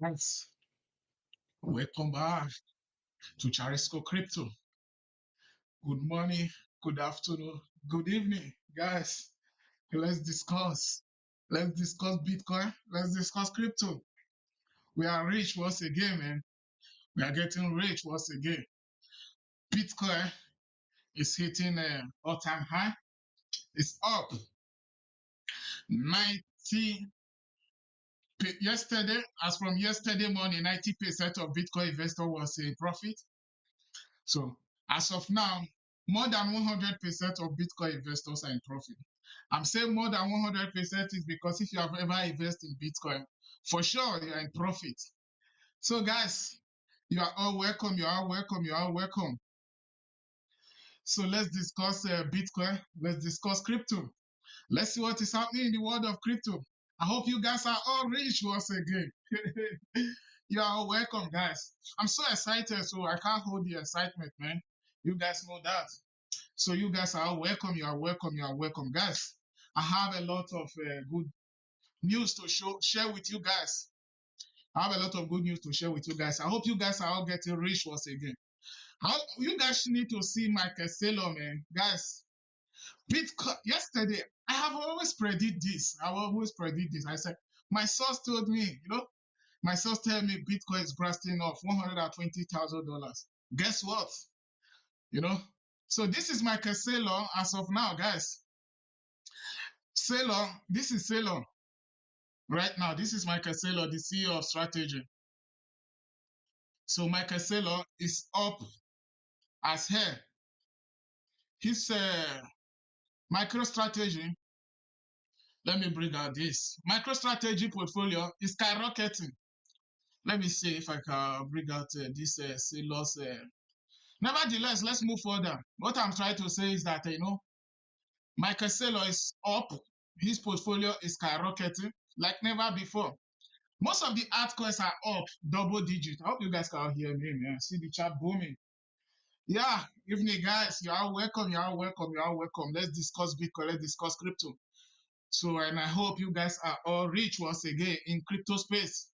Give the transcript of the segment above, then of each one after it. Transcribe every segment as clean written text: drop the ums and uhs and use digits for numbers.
Guys, welcome back to Charisco Crypto. Good morning, good afternoon, good evening, guys. Let's discuss. Let's discuss Bitcoin. Let's discuss crypto. We are rich once again, man. We are getting rich once again. Bitcoin is hitting an all-time high. It's up 90. Yesterday, as from yesterday morning, 90% of Bitcoin investor was in profit. So as of now, more than 100% of Bitcoin investors are in profit. I'm saying more than 100% is because if you have ever invested in Bitcoin, for sure you are in profit. So guys, you are all welcome, you are all welcome, you are all welcome. So let's discuss Bitcoin, let's discuss crypto. Let's see what is happening in the world of crypto. I hope you guys are all rich once again. You are all welcome, guys. I'm so excited, so I can't hold the excitement, man. You guys know that. So you guys are all welcome. You are welcome. You are welcome, guys. I have a lot of good news to share with you guys. I have a lot of good news to share with you guys. I hope you guys are all getting rich once again. You guys need to see Michael Saylor, man. Guys, Bitcoin, yesterday, I have always predicted this. I said, my source told me, my source told me Bitcoin is bursting off $120,000. Guess what? So this is Michael Saylor as of now, guys. Saylor, this is Saylor. Right now, this is Michael Saylor, the CEO of Strategy. So Michael Saylor is up as hell. His MicroStrategy, let me bring out this. MicroStrategy portfolio is skyrocketing. Let me see if I can bring out this Saylor's. Nevertheless, let's move further. What I'm trying to say is that, Michael Saylor is up. His portfolio is skyrocketing like never before. Most of the altcoins are up double digit. I hope you guys can hear me, man. See the chat booming. Yeah, evening, guys. You are welcome. You are welcome. You are welcome. Let's discuss Bitcoin. Let's discuss crypto. So, and I hope you guys are all rich once again in crypto space.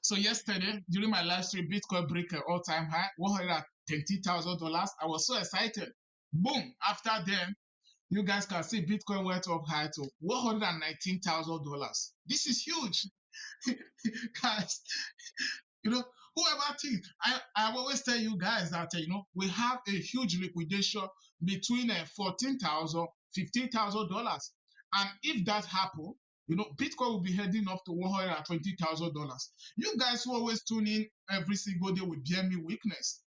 So yesterday, during my live stream, Bitcoin break an all-time high, $120,000. I was so excited. Boom! After then, you guys can see Bitcoin went up high to $119,000. This is huge. Guys, whoever thinks, I always tell you guys that, we have a huge liquidation between $14,000, $15,000. And if that happens, Bitcoin will be heading up to $120,000. You guys who always tune in every single day with BME weakness.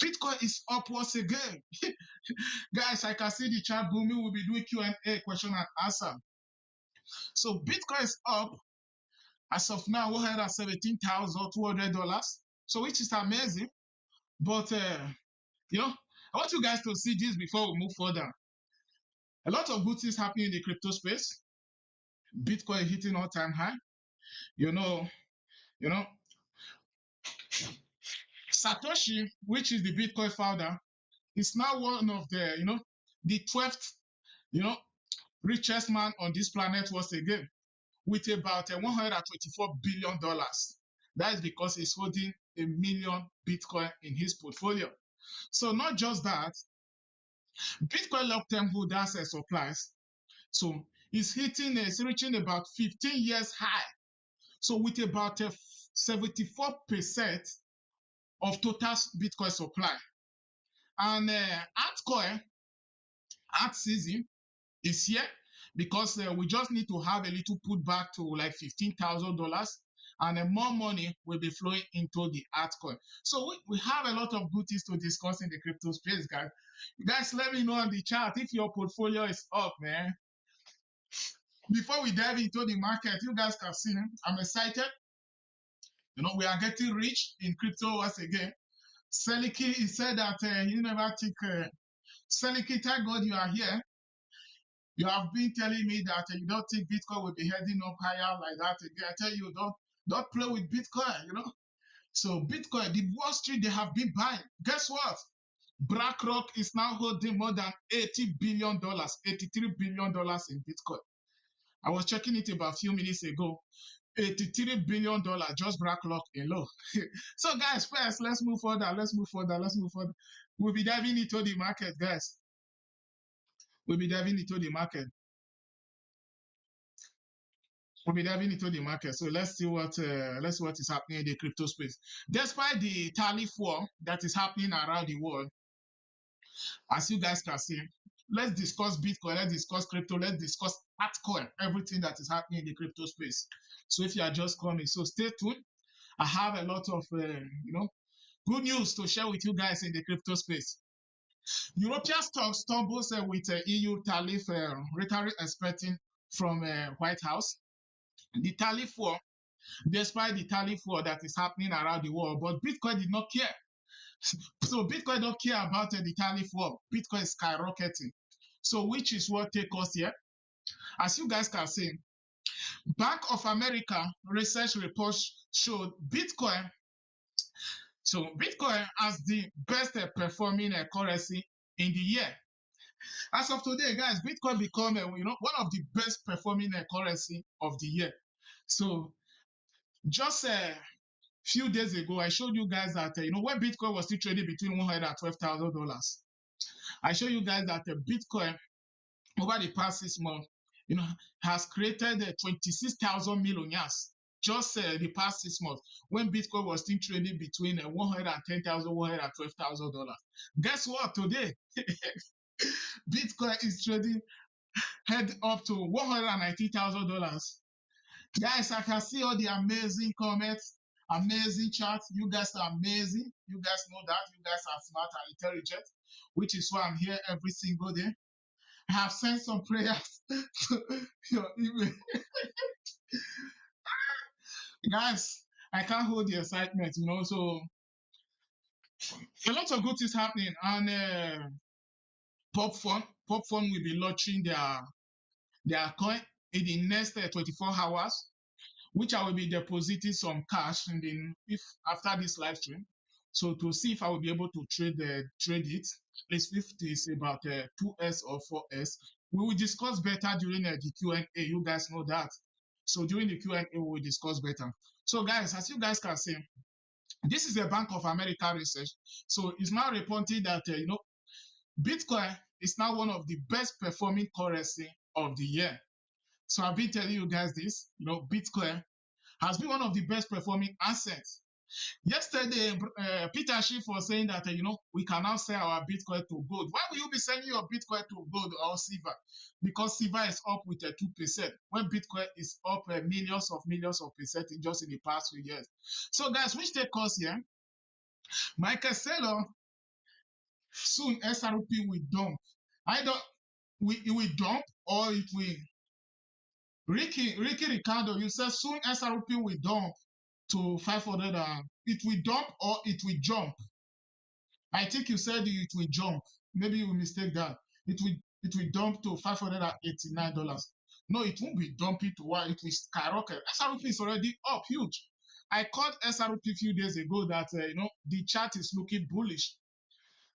Bitcoin is up once again. Guys, I can see the chat booming. We'll be doing Q&A, question and answer. So Bitcoin is up as of now, $117,200. So which is amazing. But, I want you guys to see this before we move further. A lot of good things happening in the crypto space. Bitcoin hitting all-time high. Satoshi, which is the Bitcoin founder, is now one of the 12th, richest man on this planet once again, with about $124 billion. That is because he's holding 1 million Bitcoin in his portfolio. So not just that, Bitcoin long-term holders and supplies. So it's reaching about 15 years high. So with about 74% of total Bitcoin supply. And altcoin, alt season is here because we just need to have a little putback to like $15,000 and more money will be flowing into the altcoin. So we have a lot of good things to discuss in the crypto space, guys. You guys, let me know on the chat if your portfolio is up, man. Before we dive into the market, you guys can see I'm excited. We are getting rich in crypto once again. Seliki, he said that he never think. Seliki, thank God you are here. You have been telling me that you don't think Bitcoin will be heading up higher like that again. I tell you, don't play with Bitcoin, So Bitcoin, the Wall Street, they have been buying. Guess what? BlackRock is now holding more than $80 billion, $83 billion in Bitcoin. I was checking it about a few minutes ago. $83 billion just BlackRock alone. So guys, first, let's move further. We'll be diving into the market, guys. We'll be diving into the market. So let's see what is happening in the crypto space. Despite the tariff war that is happening around the world, as you guys can see, let's discuss Bitcoin, let's discuss crypto, let's discuss altcoin, everything that is happening in the crypto space. So if you are just coming, so stay tuned. I have a lot of good news to share with you guys in the crypto space. European stocks stumbles with EU tariff rhetoric expecting from White House. The tariff war, despite the tariff war that is happening around the world, but Bitcoin did not care. So Bitcoin don't care about the tariff war. Bitcoin is skyrocketing. So which is what take us here. As you guys can see, Bank of America research reports showed Bitcoin. So Bitcoin as the best performing currency in the year. As of today, guys, Bitcoin become one of the best performing currency of the year. So just a few days ago, I showed you guys that when Bitcoin was still trading between $112,000, I showed you guys that Bitcoin over the past 6 months, has created 26,000 millionaires just the past 6 months when Bitcoin was still trading between $110,000, $112,000. Guess what? Today, Bitcoin is trading head up to $190,000. Guys, I can see all the amazing comments, amazing charts. You guys are amazing. You guys know that. You guys are smart and intelligent, which is why I'm here every single day. I have sent some prayers to your email. Guys, I can't hold the excitement, So a lot of good things happening. And Popfund will be launching their coin in the next 24 hours, which I will be depositing some cash if after this live stream. So to see if I will be able to trade it, if it's about 2S or 4S. We will discuss better during the Q&A. You guys know that. So during the Q&A, we will discuss better. So guys, as you guys can see, this is a Bank of America research. So it's now reporting that Bitcoin is now one of the best performing currency of the year. So I've been telling you guys this. Bitcoin has been one of the best performing assets. Yesterday, Peter Schiff was saying that, we can now sell our Bitcoin to gold. Why will you be selling your Bitcoin to gold or silver? Because silver is up with 2%, when Bitcoin is up millions of percent just in the past few years. So guys, which take us here? Michael Saylor, soon SRP will dump. It will dump or it will. Ricky Ricardo, you said soon SRP will dump to 500. It will dump or it will jump. I think you said it will jump. Maybe you mistake that. It will dump to $589. No, it won't be dumping to what it will skyrocket. SRP is already up huge. I called SRP a few days ago that the chart is looking bullish.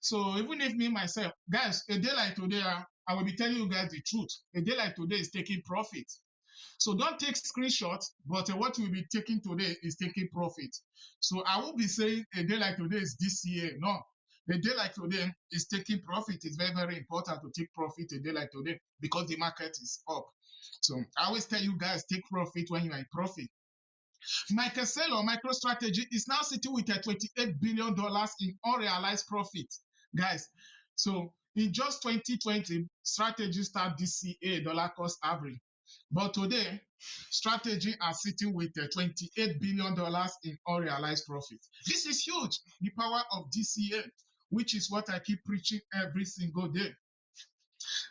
So even if me myself, guys, a day like today, I will be telling you guys the truth. A day like today is taking profit. So don't take screenshots, but what we'll be taking today is taking profit. So I won't be saying a day like today is DCA. No, a day like today is taking profit. It's very, very important to take profit a day like today because the market is up. So I always tell you guys, take profit when you are in profit. Michael Saylor, MicroStrategy, is now sitting with $28 billion in unrealized profit. Guys, so in just 2020, strategy start DCA, dollar cost average. But today, strategy are sitting with $28 billion in unrealized profit. This is huge, the power of DCA, which is what I keep preaching every single day.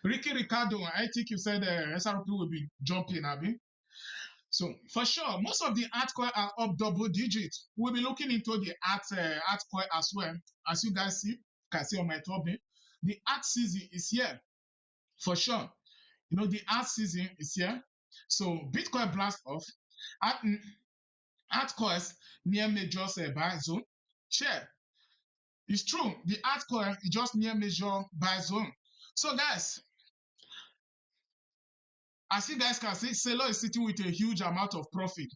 Ricky Ricardo, I think you said SRP will be jumping, Abby. So for sure, most of the altcoins are up double digits. We'll be looking into the altcoin as well. As you guys can see on my top, the alt season is here for sure. The alt season is here. So Bitcoin blast off. Altcoins near major buy zone. Share. It's true. The altcoin is just near major buy zone. So guys, as you guys can see, Saylor is sitting with a huge amount of profit.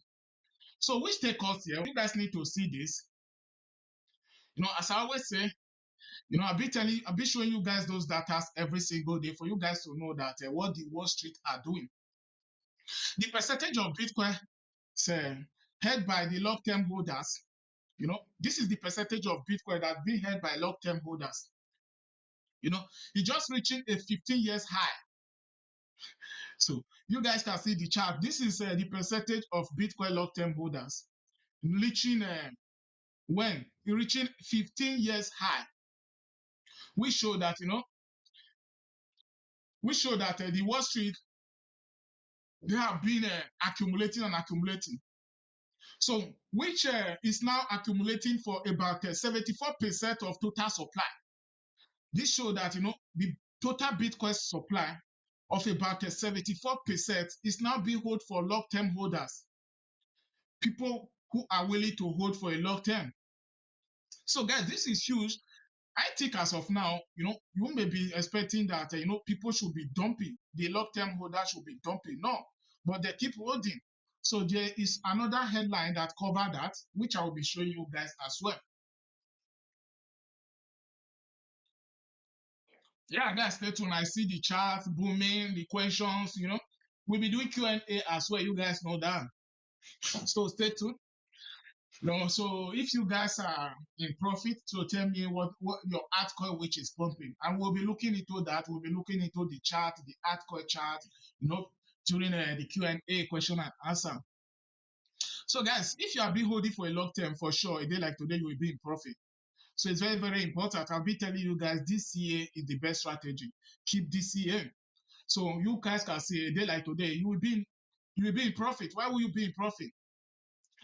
So which take us here, you guys need to see this. As I always say, I'll be showing you guys those data every single day for you guys to know that what the Wall Street are doing. The percentage of Bitcoin held by the long-term holders, this is the percentage of Bitcoin that's being held by long-term holders. It's just reaching a 15 years high. So you guys can see the chart. This is the percentage of Bitcoin long-term holders reaching when reaching 15 years high. We show that the Wall Street, they have been accumulating and accumulating. So which is now accumulating for about 74% of total supply. This shows that the total Bitcoin supply of about 74% is now being held for long-term holders, people who are willing to hold for a long term. So guys, this is huge. I think as of now, you may be expecting that people should be dumping, the long-term holders should be dumping. No, but they keep holding. So there is another headline that covers that, which I will be showing you guys as well. Yeah, guys, stay tuned. I see the chart booming, the questions. We'll be doing Q&A as well. You guys know that. So stay tuned. So if you guys are in profit, so tell me what your altcoin which is pumping, and we'll be looking into that. We'll be looking into the chart, the altcoin chart, during the Q&A question and answer. So guys, if you have been holding for a long term, for sure, a day like today, you will be in profit. So it's very, very important. I'll be telling you guys DCA is the best strategy. Keep DCA. So you guys can see a day like today, you will be in profit. Why will you be in profit?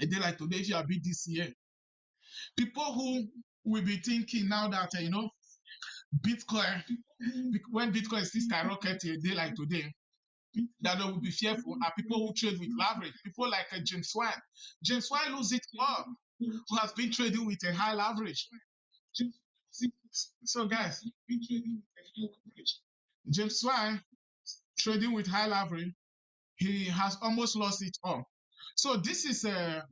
A day like today, if you are BDCA, people who will be thinking now that Bitcoin, when Bitcoin is skyrocketing a day like today, that they will be fearful are people who trade with leverage. People like James White. James White lose it all, who has been trading with a high leverage. So guys, James White trading with high leverage, he has almost lost it all. So this is a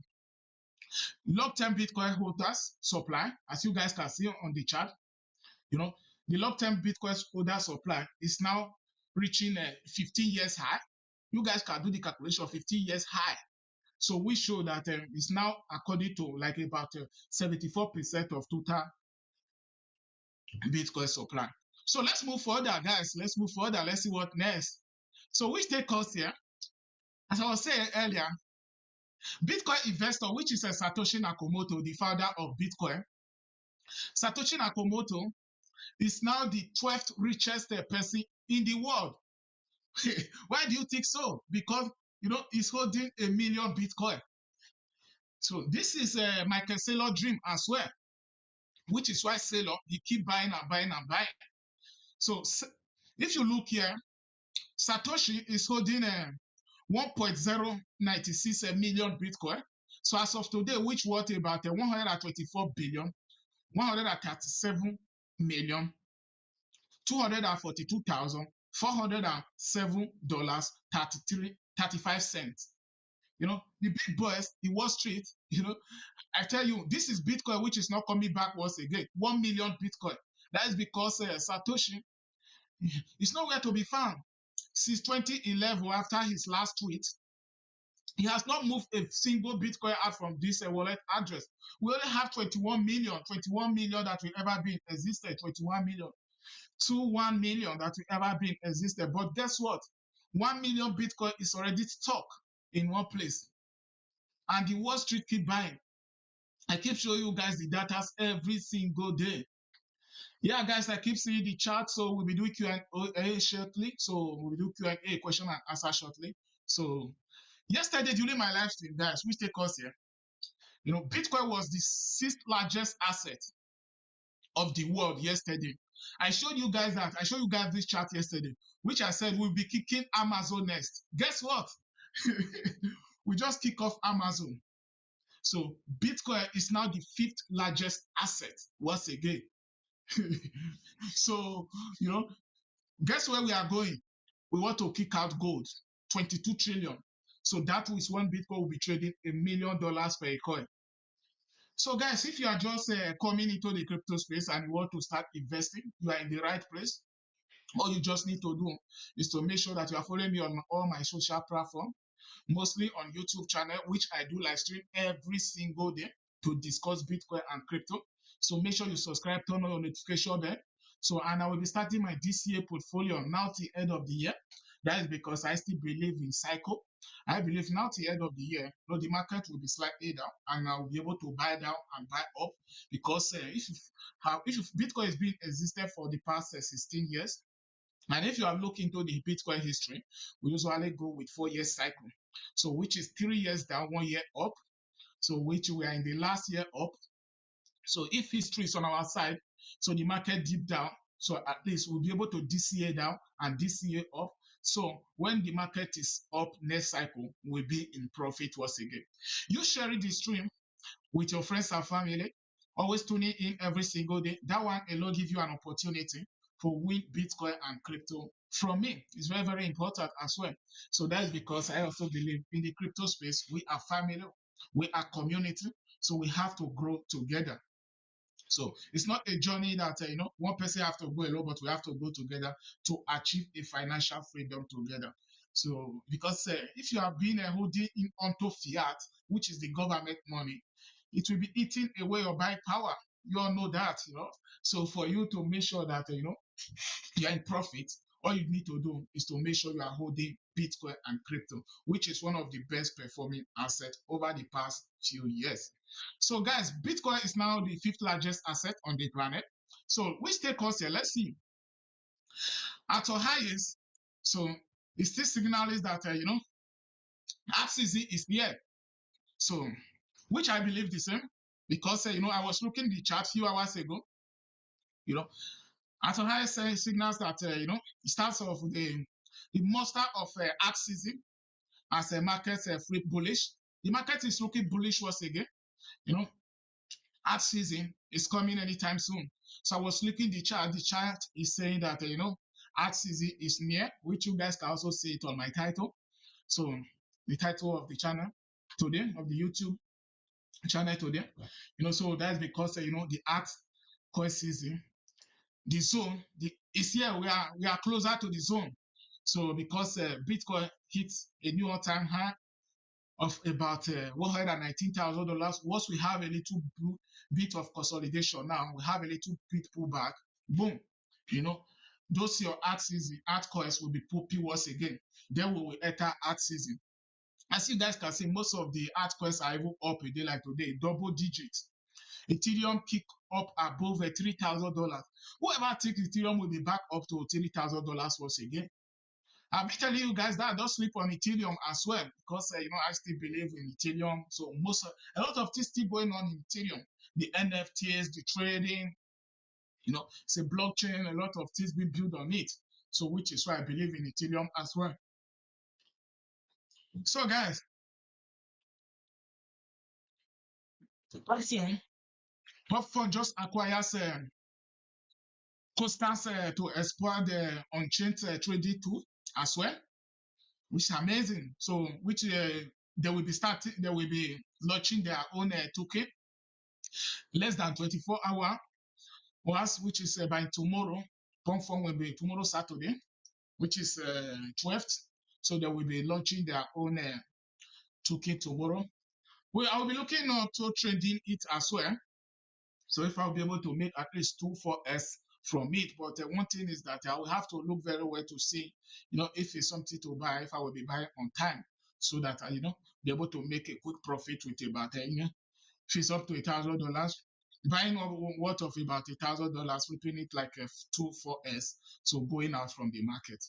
long-term Bitcoin holders supply, as you guys can see on the chart. The long-term Bitcoin holder supply is now reaching a 15 years high. You guys can do the calculation of 15 years high. So we show that it's now according to like about 74% of total Bitcoin supply. So let's move further, guys. Let's move further. Let's see what next. So which take us here? As I was saying earlier, Bitcoin investor, which is a Satoshi Nakamoto, the founder of Bitcoin. Satoshi Nakamoto is now the 12th richest person in the world. Why do you think so? Because he's holding 1 million Bitcoin. So this is Michael Saylor's dream as well, which is why Saylor, he keep buying and buying and buying. So if you look here, Satoshi is holding 1.096 million Bitcoin. So as of today, which worth about 124 billion, 137 million, $242,407.35. The big boys, the Wall Street, I tell you, this is Bitcoin, which is not coming back once again. 1 million Bitcoin. That is because Satoshi is nowhere to be found. Since 2011, after his last tweet, he has not moved a single Bitcoin out from this wallet address. We only have 21 million that will ever be existed, 21 million. 1 million that will ever be existed. But guess what? 1 million Bitcoin is already stuck in one place. And the Wall Street keep buying. I keep showing you guys the data every single day. Yeah, guys, I keep seeing the chart, so we'll be doing Q&A shortly. So we'll do Q&A, question and answer shortly. So yesterday during my live stream, guys, which take us here, Bitcoin was the 6th largest asset of the world yesterday. I showed you guys this chart yesterday, which I said we'll be kicking Amazon next. Guess what? We just kick off Amazon. So Bitcoin is now the 5th largest asset once again. So, guess where we are going? We want to kick out gold, 22 trillion. So that is when Bitcoin will be trading $1 million per coin. So guys, if you are just coming into the crypto space and you want to start investing, you are in the right place. All you just need to do is to make sure that you are following me on all my social platforms, mostly on YouTube channel, which I do live stream every single day to discuss Bitcoin and crypto. So make sure you subscribe, turn on your notification there. So, and I will be starting my DCA portfolio now till end of the year. That is because I still believe in cycle. I believe now till end of the year, the market will be slightly down, and I will be able to buy down and buy up because if Bitcoin has been existed for the past 16 years, and if you are looking into the Bitcoin history, we usually go with 4 year cycle. So which is 3 years down, 1 year up. So which we are in the last year up. So if history is on our side, so the market deep down, so at least we'll be able to DCA down and DCA up. So when the market is up next cycle, we'll be in profit once again. You sharing the stream with your friends and family, always tuning in every single day. That one alone give you an opportunity for win Bitcoin and crypto from me. It's very, very important as well. So that is because I also believe in the crypto space, we are family, we are community, so we have to grow together. So it's not a journey that one person have to go alone, but we have to go together to achieve a financial freedom together. So because if you have been holding in onto fiat, which is the government money, it will be eating away your buying power. You all know that. So for you to make sure that you're in profit, all you need to do is to make sure you are holding Bitcoin and crypto, which is one of the best performing assets over the past few years. So guys, Bitcoin is now the 5th largest asset on the planet. So which take us here? Let's see. At our highest, so it still signals that hard season is here. So which I believe the same because I was looking the chart a few hours ago. At our highest signals that it starts off with the muster of hard season as a market free bullish. The market is looking bullish once again. Hard season is coming anytime soon. So I was looking the chart. The chart is saying that hard season is near, which you guys can also see it on my title. So the title of the channel today, of the YouTube channel today, so that's because the altcoin season, the zone, is here. We are closer to the zone. So because Bitcoin hits a new all-time high of about $119,000. Once we have a little bit of consolidation now, we have a little bit pullback, boom, those your altcoins will be popping once again. Then we will enter alt season. As you guys can see, most of the altcoins are even up a day like today, double digits. Ethereum kick up above $3,000. Whoever thinks Ethereum will be back up to $3,000 once again? I'll be telling you guys that don't sleep on Ethereum as well because I still believe in Ethereum. So a lot of things still going on in Ethereum. The NFTs, the trading, it's a blockchain, a lot of things being built on it. So which is why I believe in Ethereum as well. So guys, let's see. Popcorn just acquires Constance to exploit the on-chain trading tool as well, which is amazing. So, which they will be launching their own token less than 24 hours, which is by tomorrow. Confirm will be tomorrow Saturday, which is 12th. So they will be launching their own token tomorrow. Well, I will be looking to trading it as well. So if I'll be able to make at least 2-4s from it, but one thing is that I will have to look very well to see, if it's something to buy, if I will be buying on time, so that I, be able to make a quick profit with about, if it's up to $1,000, buying worth of about $1,000, flipping it like a 2-4s, so going out from the market.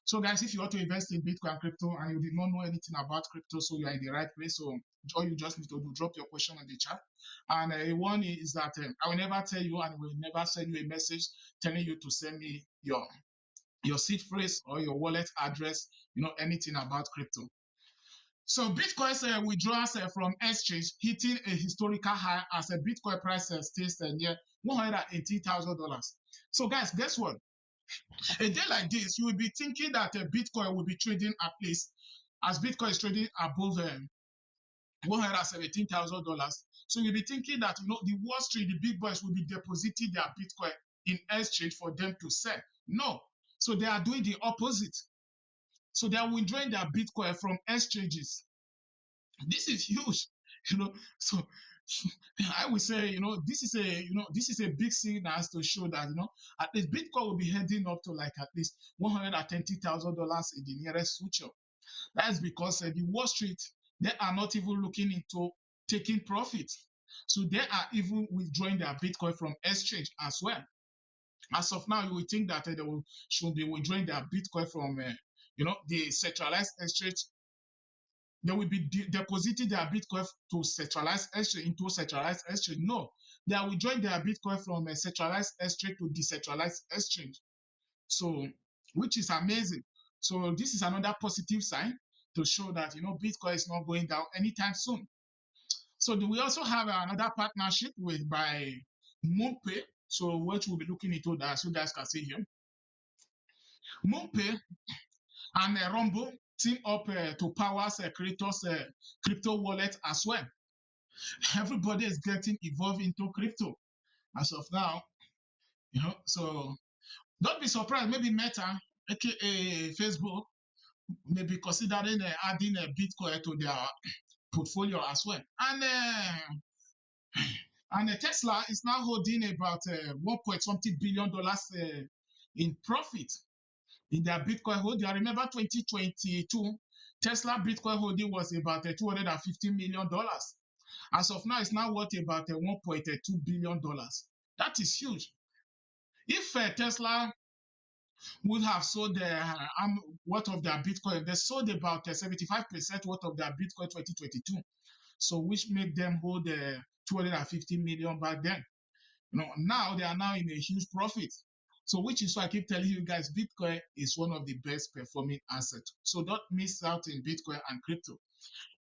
So guys, if you want to invest in Bitcoin crypto and you did not know anything about crypto, so you are in the right place. So all you just need to do, drop your question in the chat. And one is that I will never tell you and will never send you a message telling you to send me your seed phrase or your wallet address, anything about crypto. So Bitcoin's withdrawals from exchange hitting a historical high as a Bitcoin price stays near $118,000. So guys, guess what? A day like this, you will be thinking that Bitcoin will be trading at least as Bitcoin is trading above $117,000. So you'll be thinking that the Wall Street, the big boys will be depositing their Bitcoin in exchange for them to sell. No. So they are doing the opposite. So they are withdrawing their Bitcoin from exchanges. This is huge. So I would say, this is a big signal to show that, at least Bitcoin will be heading up to like at least $120,000 in the nearest future. That's because the Wall Street, they are not even looking into taking profits. So they are even withdrawing their Bitcoin from exchange as well. As of now, you will think that should be withdrawing their Bitcoin from, the centralized exchange. They will be depositing their Bitcoin to centralized exchange into centralized exchange. No, they are withdrawing their Bitcoin from a centralized exchange to decentralized exchange. So, which is amazing. So this is another positive sign to show that Bitcoin is not going down anytime soon. So we also have another partnership with by MoonPay. So which we'll be looking into that, so you guys can see here. MoonPay and Rumble team up to power creators crypto wallet as well. Everybody is getting involved into crypto as of now. So don't be surprised. Maybe Meta, aka Facebook, may be considering adding a Bitcoin to their portfolio as well. And Tesla is now holding about 1 something billion dollars in profit in their Bitcoin holding. I remember 2022, Tesla Bitcoin holding was about $250 million. As of now, it's now worth about $1.2 billion. That is huge. If Tesla would have sold worth of their Bitcoin, they sold about 75% worth of their Bitcoin 2022. So which made them hold 250 million back then. Now they are now in a huge profit. So which is why I keep telling you guys, Bitcoin is one of the best performing assets. So don't miss out in Bitcoin and crypto.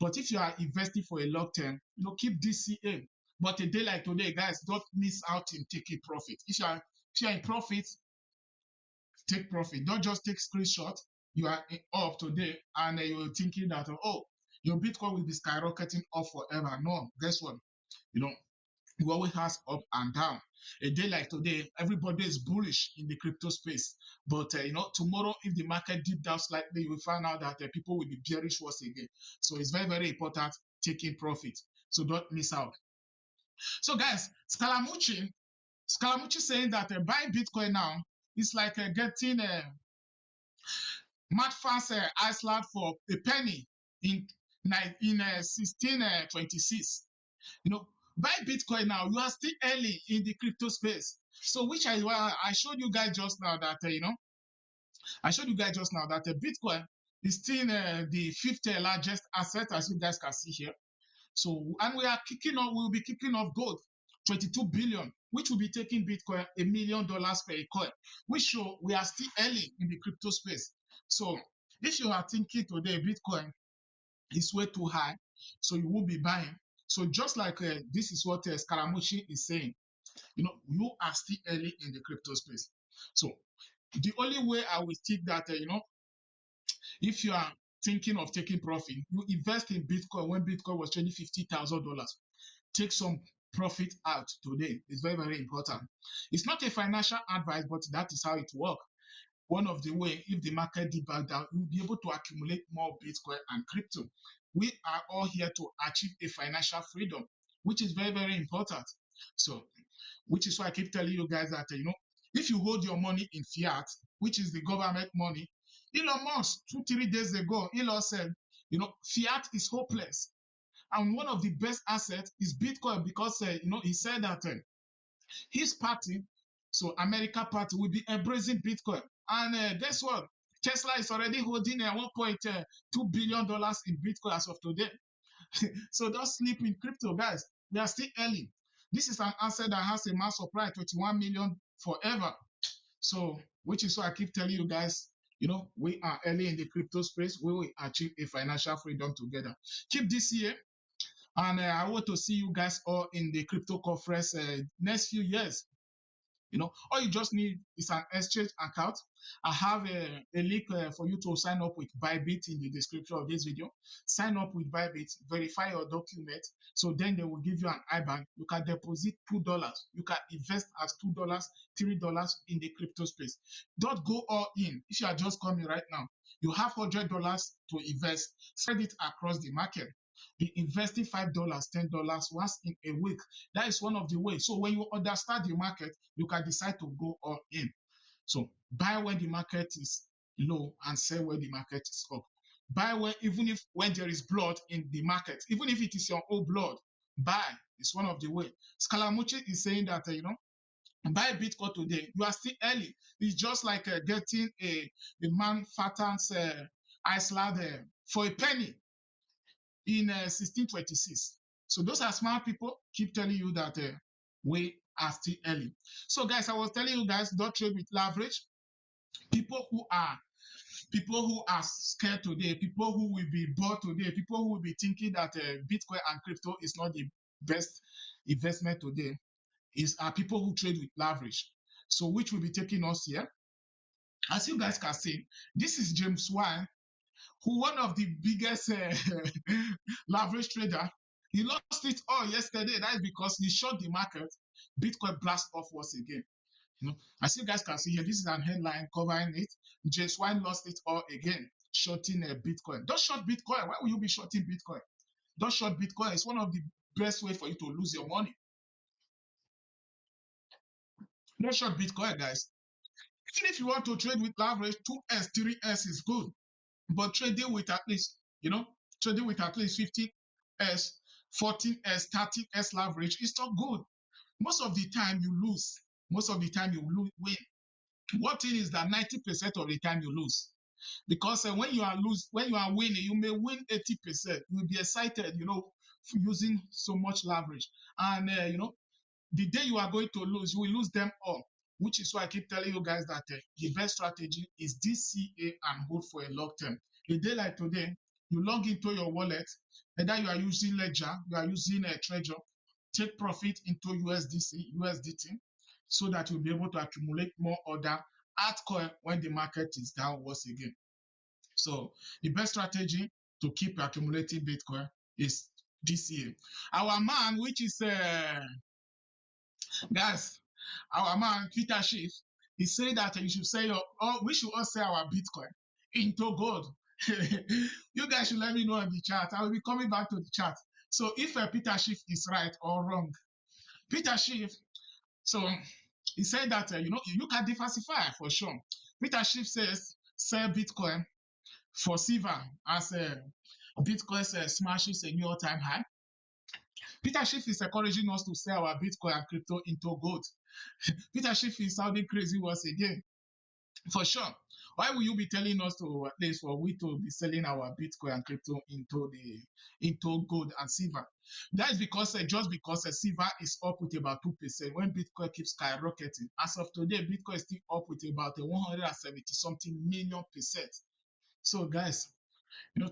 But if you are investing for a long term, keep DCA. But a day like today, guys, don't miss out in taking profit. If you are in profit, take profit. Don't just take screenshot. You are up today and you're thinking that, your Bitcoin will be skyrocketing up forever. No, guess what? It always has up and down. A day like today, everybody is bullish in the crypto space. But tomorrow, if the market deep down slightly, you will find out that people will be bearish once again. So it's very, very important taking profit. So don't miss out. So guys, Scalamucci saying that buying Bitcoin now is like getting mad fast Iceland for a penny in 1626. Buy Bitcoin now. You are still early in the crypto space. So which is why I showed you guys just now that Bitcoin is still the fifth largest asset, as you guys can see here. So, and we'll be kicking off gold, 22 billion, which will be taking Bitcoin $1 million per coin, which show we are still early in the crypto space. So if you are thinking today Bitcoin is way too high, so you will be buying. So just like this is what Scaramucci is saying, you are still early in the crypto space. So the only way I will think that, if you are thinking of taking profit, you invest in Bitcoin when Bitcoin was trading $50,000. Take some profit out today. It's very, very important. It's not a financial advice, but that is how it works. One of the way, if the market did back down, you'll be able to accumulate more Bitcoin and crypto. We are all here to achieve a financial freedom, which is very, very important. So, which is why I keep telling you guys that, if you hold your money in fiat, which is the government money, Elon Musk, 2-3 days ago, Elon said, fiat is hopeless. And one of the best assets is Bitcoin because, he said that his party, so America party, will be embracing Bitcoin. And guess what? Tesla is already holding $1.2 billion in Bitcoin as of today. So don't sleep in crypto, guys. We are still early. This is an asset that has a mass supply, 21 million forever. So, which is why I keep telling you guys, we are early in the crypto space. We will achieve a financial freedom together. Keep this year. And I want to see you guys all in the crypto conference next few years. All you just need is an exchange account. I have a link for you to sign up with BYBIT in the description of this video. Sign up with BYBIT, verify your document. So then they will give you an IBAN. You can deposit $2. You can invest as $2, $3 in the crypto space. Don't go all in. If you are just coming right now, you have $100 to invest. Spread it across the market. Be investing $5, $10 once in a week. That is one of the ways. So when you understand the market, you can decide to go all in. So buy when the market is low and sell when the market is up. Buy when there is blood in the market, even if it is your own blood, buy. It's one of the ways. Scalamucci is saying that buy Bitcoin today. You are still early. It's just like getting a man Fattan's Iceland for a penny in 1626. So those are smart people. Keep telling you that we are still early. So guys, I was telling you guys, don't trade with leverage. People who are scared today, people who will be bored today, people who will be thinking that Bitcoin and crypto is not the best investment today, are people who trade with leverage. So which will be taking us here. As you guys can see, this is James Wan, who one of the biggest leverage trader. He lost it all yesterday. That is because he short the market. Bitcoin blast off once again. As you guys can see here, this is an headline covering it. James Wan lost it all again, shorting Bitcoin. Don't short Bitcoin. Why will you be shorting Bitcoin? Don't short Bitcoin. It's one of the best ways for you to lose your money. Don't short Bitcoin, guys. Even if you want to trade with leverage, 2x, 3x is good. But trading with at least, trading with at least 50s, 14s, 30s leverage is not good. Most of the time you lose. Most of the time you win. One thing is that 90% of the time you lose. Because when you are winning, you may win 80%. You'll be excited, using so much leverage. And the day you are going to lose, you will lose them all. Which is why I keep telling you guys that the best strategy is DCA and hold for a long term. A day like today, you log into your wallet, either you are using Ledger, you are using a Trezor, take profit into USDT, so that you'll be able to accumulate more other altcoin when the market is down once again. So the best strategy to keep accumulating Bitcoin is DCA. Our man, which is guys, our man Peter Schiff, he said that you should we should all sell our Bitcoin into gold. You guys should let me know in the chat. I will be coming back to the chat. So if Peter Schiff is right or wrong, Peter Schiff, so he said that you can diversify for sure. Peter Schiff says sell Bitcoin for silver as Bitcoin smashes a new all-time high. Peter Schiff is encouraging us to sell our Bitcoin and crypto into gold. Peter Schiff is sounding crazy once again. For sure. Why will you be telling us at least for we to be selling our Bitcoin and crypto into gold and silver? That is because just because silver is up with about 2% when Bitcoin keeps skyrocketing. As of today, Bitcoin is still up with about 170 something million %. So guys,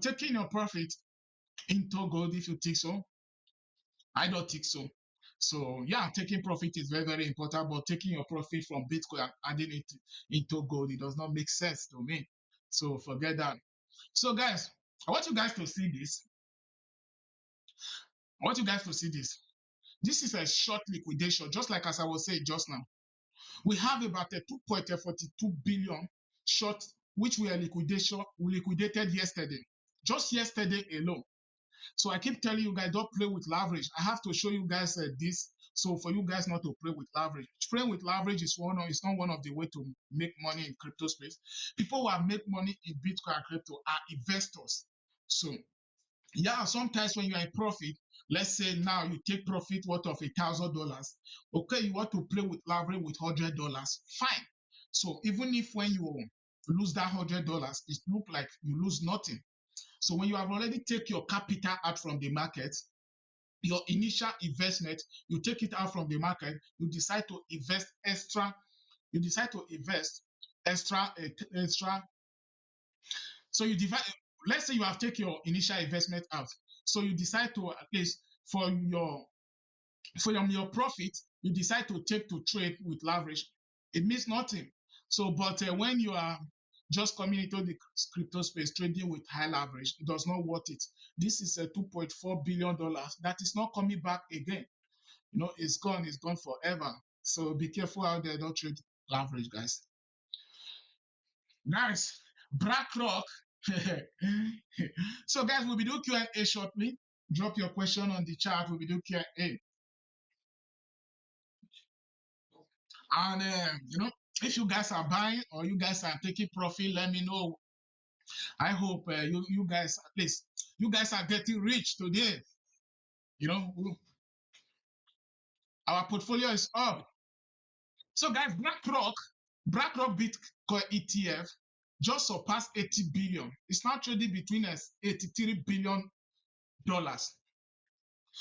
taking your profit into gold if you think so, I don't think so. So yeah, taking profit is very, very important, but taking your profit from Bitcoin and adding it into gold, it does not make sense to me. So forget that. So guys, I want you guys to see this. This is a short liquidation, just like as I was saying just now. We have about a 2.42 billion short, which we liquidated yesterday. Just yesterday alone. So I keep telling you guys, don't play with leverage. I have to show you guys this. So for you guys not to play with leverage. Playing with leverage is not one of the way to make money in crypto space. People who have made money in Bitcoin and crypto are investors. So yeah, sometimes when you are in profit, let's say now you take profit worth of $1,000. Okay, you want to play with leverage with $100, fine. So even if when you lose that $100, it looks like you lose nothing. So when you have already taken your capital out from the market, your initial investment, you take it out from the market, you decide to invest extra. So you divide. Let's say you have taken your initial investment out. So you decide to at least for your profit, you decide to take to trade with leverage, it means nothing. So, but when you are just coming into the crypto space trading with high leverage, it does not worth it. This is a $2.4 billion that is not coming back again. It's gone forever. So be careful out there, don't trade leverage, guys. Guys, BlackRock. So guys, we'll be doing Q&A shortly. Drop your question on the chat. We'll be doing Q&A. And if you guys are buying or you guys are taking profit, let me know. I hope you guys, at least you guys are getting rich today. Our portfolio is up. So guys, BlackRock Bitcoin ETF just surpassed 80 billion. It's now trading between us $83 billion.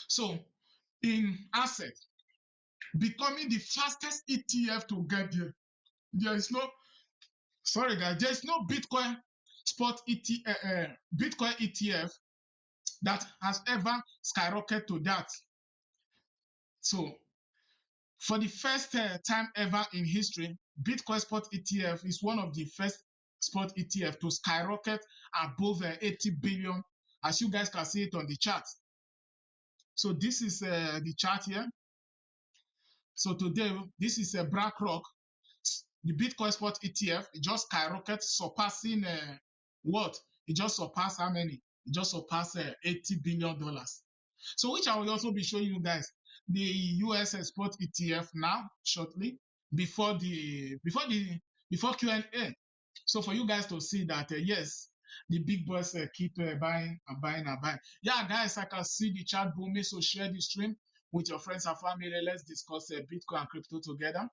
So in asset, becoming the fastest ETF to get there. There's no Bitcoin spot Bitcoin ETF that has ever skyrocketed to that. So for the first time ever in history, Bitcoin spot ETF is one of the first spot ETF to skyrocket above 80 billion, as you guys can see it on the chart. So this is the chart here. So today, this is a BlackRock, the Bitcoin spot ETF. It just skyrocketed, surpassing what? It just surpassed how many? It just surpassed $80 billion. So which I will also be showing you guys the US spot ETF now shortly before Q&A. So for you guys to see that yes, the big boys keep buying and buying and buying. Yeah, guys, I can see the chat booming. So share the stream with your friends and family. Let's discuss Bitcoin and crypto together.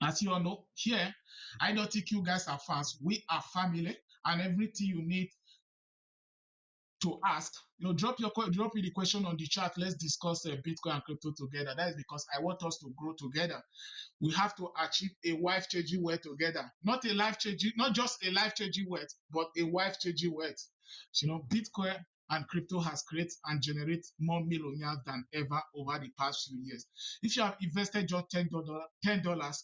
As you all know, here I don't think you guys are fans. We are family, and everything you need to ask, drop the question on the chat. Let's discuss Bitcoin and crypto together. That is because I want us to grow together. We have to achieve a life-changing wealth together. Not just a life-changing wealth, but a life-changing wealth. Bitcoin and crypto has created and generated more millionaires than ever over the past few years. If you have invested just $10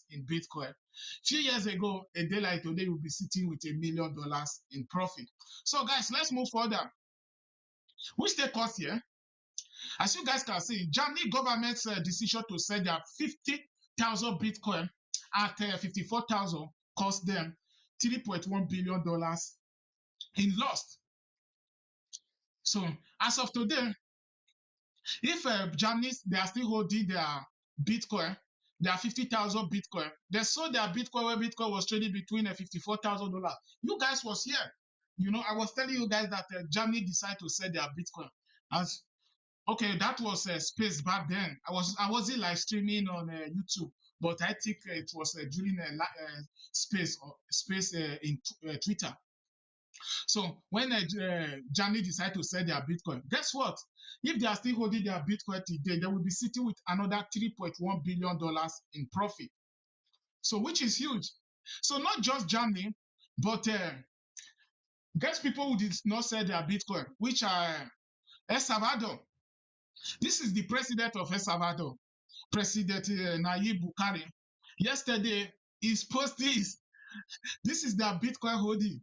in Bitcoin, a few years ago, a day like today, you'll be sitting with $1 million in profit. So guys, let's move further. Which take us here, as you guys can see, Germany government's decision to sell their 50,000 Bitcoin at 54,000 cost them $3.1 billion in loss. So as of today, if Germany, they are still holding their Bitcoin, their 50,000 Bitcoin, they sold their Bitcoin where Bitcoin was trading between $54,000. You guys was here. I was telling you guys that Germany decided to sell their Bitcoin. As okay, that was space back then. I wasn't live streaming on YouTube, but I think it was during space in Twitter. So when Germany decided to sell their Bitcoin, guess what? If they are still holding their Bitcoin today, they will be sitting with another $3.1 billion in profit. So which is huge. So not just Germany, but guess people who did not sell their Bitcoin, which are El Salvador. This is the president of El Salvador, President Nayib Bukele. Yesterday, he's posted this is their Bitcoin holding.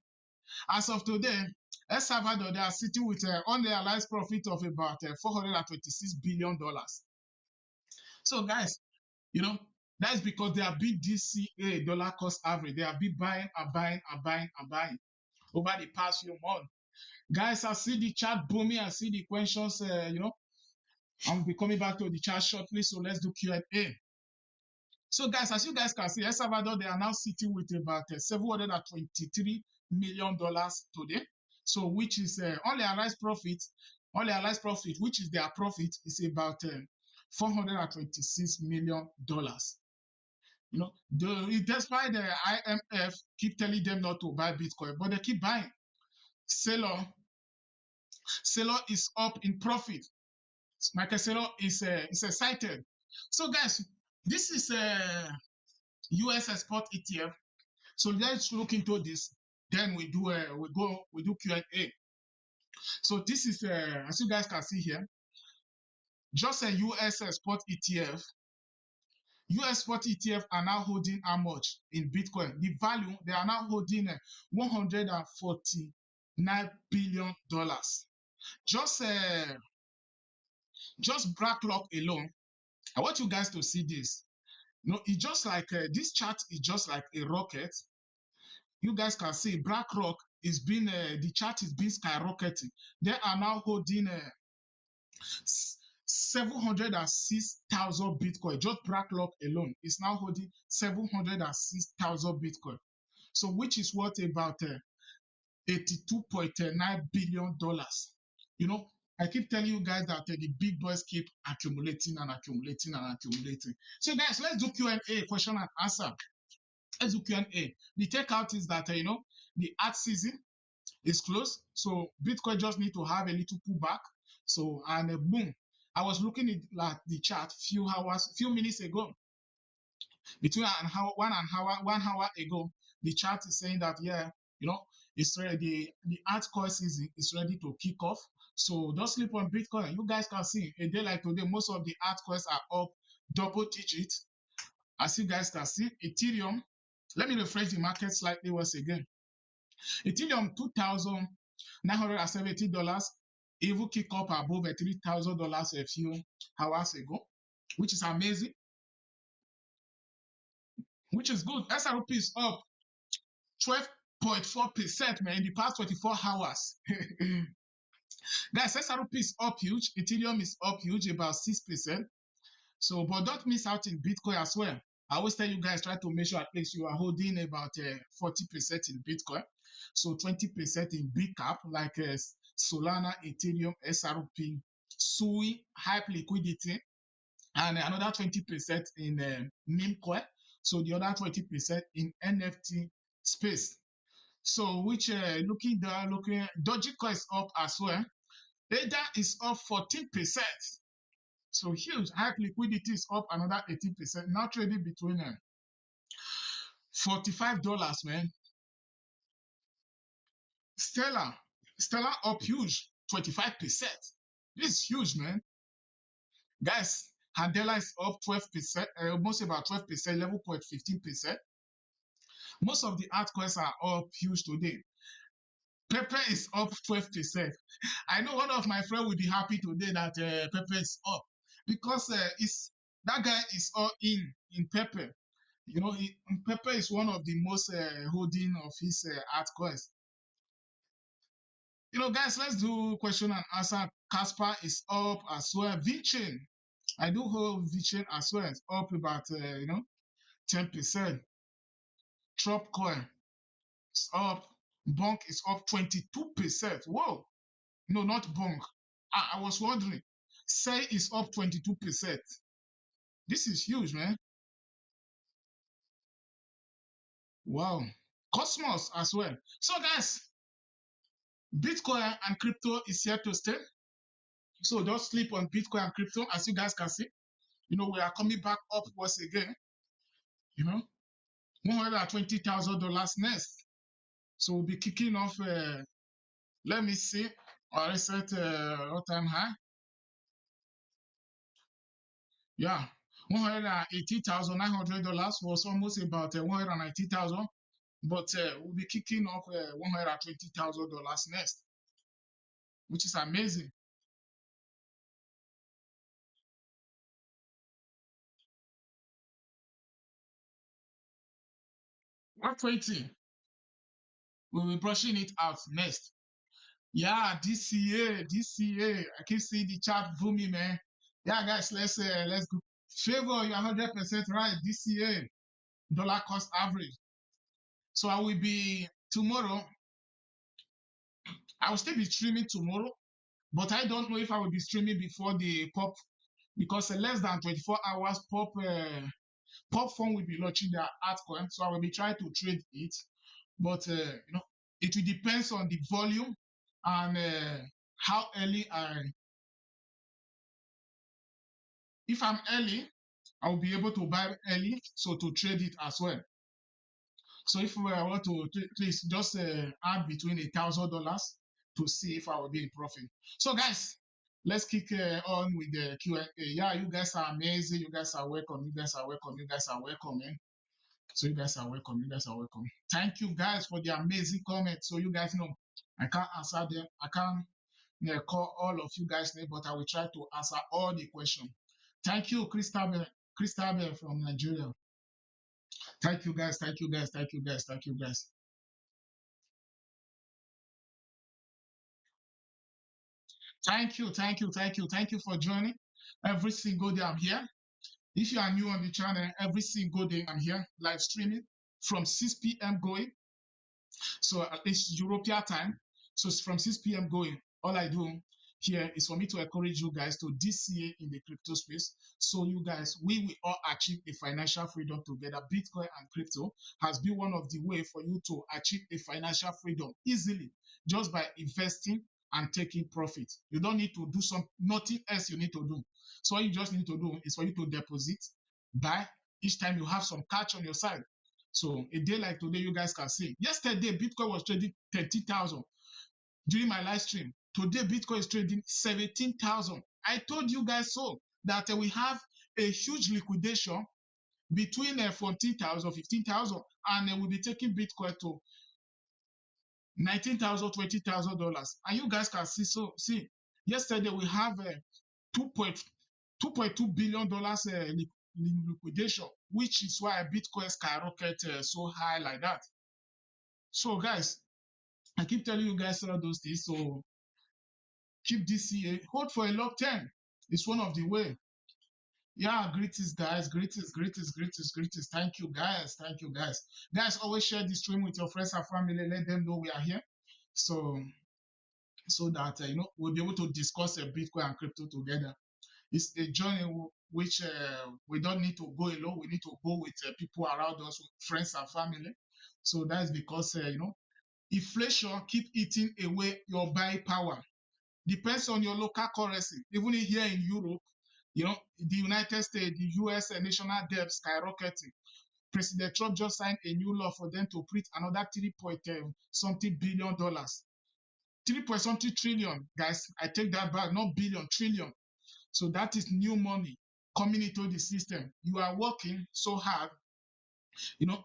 As of today, El Salvador, they are sitting with an unrealized profit of about $426 billion. So guys, that is because they have been DCA, dollar cost average. They have been buying and buying and buying and buying over the past few months. Guys, I see the chat booming. I see the questions, I'll be coming back to the chat shortly, so let's do Q&A. So guys, as you guys can see, El Salvador, they are now sitting with about $723 million today. So which is unrealized profit, which is their profit, is about $426 million. Despite the IMF keep telling them not to buy Bitcoin, but they keep buying. Sailor is up in profit. Michael Saylor is excited. So guys, this is a US export ETF. So let's look into this. Then we do Q&A. So this is as you guys can see here, just a US export ETF. US 40 ETF are now holding how much in Bitcoin? The value, they are now holding $149 billion. Just just BlackRock alone. I want you guys to see this. No, it's just like this chart is just like a rocket. You guys can see BlackRock is being the chart is being skyrocketing. They are now holding 706,000 Bitcoin. Just BlackRock alone is now holding 706,000 Bitcoin. So which is worth about $82.9 billion. You know, I keep telling you guys that the big boys keep accumulating and accumulating and accumulating. So guys, let's do Q&A, question and answer. Let's do Q&A. The takeout is that, the art season is closed. So Bitcoin just need to have a little pullback. So, and boom. I was looking at the chart few minutes ago. Between an hour, 1 hour ago, the chart is saying that, yeah, it's ready. The altcoin season is ready to kick off. So don't sleep on Bitcoin. You guys can see a day like today, most of the altcoins are up double digits. As you guys can see, Ethereum, let me refresh the market slightly once again. Ethereum, $2,970, even kick up above $3,000 a few hours ago, which is amazing, which is good. SRP is up 12.4%, man, in the past 24 hours. Guys, SRP is up huge. Ethereum is up huge, about 6%. So, but don't miss out in Bitcoin as well. I always tell you guys, try to make sure at least you are holding about 40% in Bitcoin. So 20% in big cap like Solana, Ethereum, SRP, SUI, Hype Liquidity, and another 20% in meme coin. So the other 20% in NFT space. So which looking Dogecoin is up as well. ADA is up 14%. So huge. Hype Liquidity is up another 18%. Now trading between $45, man. Stellar up huge, 25%. This is huge, man. Guys, Handela is up 12%, almost about 12%, 11.15%. Most of the altcoins are up huge today. Pepe is up 12%. I know one of my friends will be happy today that Pepe is up because that guy is all in Pepe. Pepe is one of the most holding of his altcoins. Guys, let's do question and answer. Casper is up as well. VeChain, I do hold VeChain as well. It's up about 10%. Tropcoin is up. Bonk is up 22%. Whoa. No, not Bonk. I was wondering. Say is up 22%. This is huge, man. Wow. Cosmos as well. So, guys, Bitcoin and crypto is here to stay. So don't sleep on Bitcoin and crypto. As you guys can see, we are coming back up once again. $120,000 next. So we'll be kicking off. Let me see. I reset all-time high. Yeah, $180,900 was almost about $190,000. But we'll be kicking off $120,000 next, which is amazing. $120. We'll be brushing it out next. Yeah, DCA. I keep seeing the chart booming, man. Yeah, guys, let's go. Favor, you're 100% right. DCA, dollar cost average. So I will be tomorrow. I will still be streaming tomorrow, but I don't know if I will be streaming before the pop, because less than 24 hours pop phone will be launching their altcoin. So I will be trying to trade it, but it will depend on the volume and how early if I'm early, I will be able to buy early, so to trade it as well. So if I want to please just add between $1,000 to see if I will be in profit. So guys, let's kick on with the Q&A. Yeah, you guys are amazing. You guys are welcome. You guys are welcome. You guys are welcome, man. So you guys are welcome. You guys are welcome. Thank you guys for the amazing comments. So you guys know I can't answer them. I can't call all of you guys name, but I will try to answer all the questions. Thank you, Christabel from Nigeria. Thank you guys. Thank you guys. Thank you guys. Thank you guys. Thank you. Thank you. Thank you. Thank you for joining. Every single day I'm here. If you are new on the channel, every single day I'm here live streaming from 6 p.m. going. So it's European time. So it's from 6 p.m. going. All I do here is for me to encourage you guys to DCA in the crypto space. So you guys, we will all achieve a financial freedom together. Bitcoin and crypto has been one of the way for you to achieve a financial freedom easily just by investing and taking profit. You don't need to do nothing else you need to do. So what you just need to do is for you to deposit, buy each time you have some cash on your side. So a day like today, you guys can see. Yesterday, Bitcoin was trading 30,000 during my live stream. Today, Bitcoin is trading 17,000. I told you guys so that we have a huge liquidation between 14,000, 15,000, and we'll be taking Bitcoin to 19,000, $20,000. And you guys can see, so see, yesterday we have 2.2 billion dollars liquidation, which is why Bitcoin skyrocket so high like that. So guys, I keep telling you guys all those things. So keep DCA, hold for a long term. It's one of the way. Yeah, greetings, guys. Greetings, greetings, greetings, greetings. Thank you, guys. Thank you, guys. Guys, always share this stream with your friends and family. Let them know we are here. So that we'll be able to discuss Bitcoin and crypto together. It's a journey which we don't need to go alone. We need to go with people around us, with friends and family. So that's because inflation keep eating away your buying power. Depends on your local currency. Even here in Europe, the United States, the US national debt skyrocketing. President Trump just signed a new law for them to print another 3 point something billion dollars. 3 point something trillion, guys. I take that back, not billion, trillion. So that is new money coming into the system. You are working so hard, you know,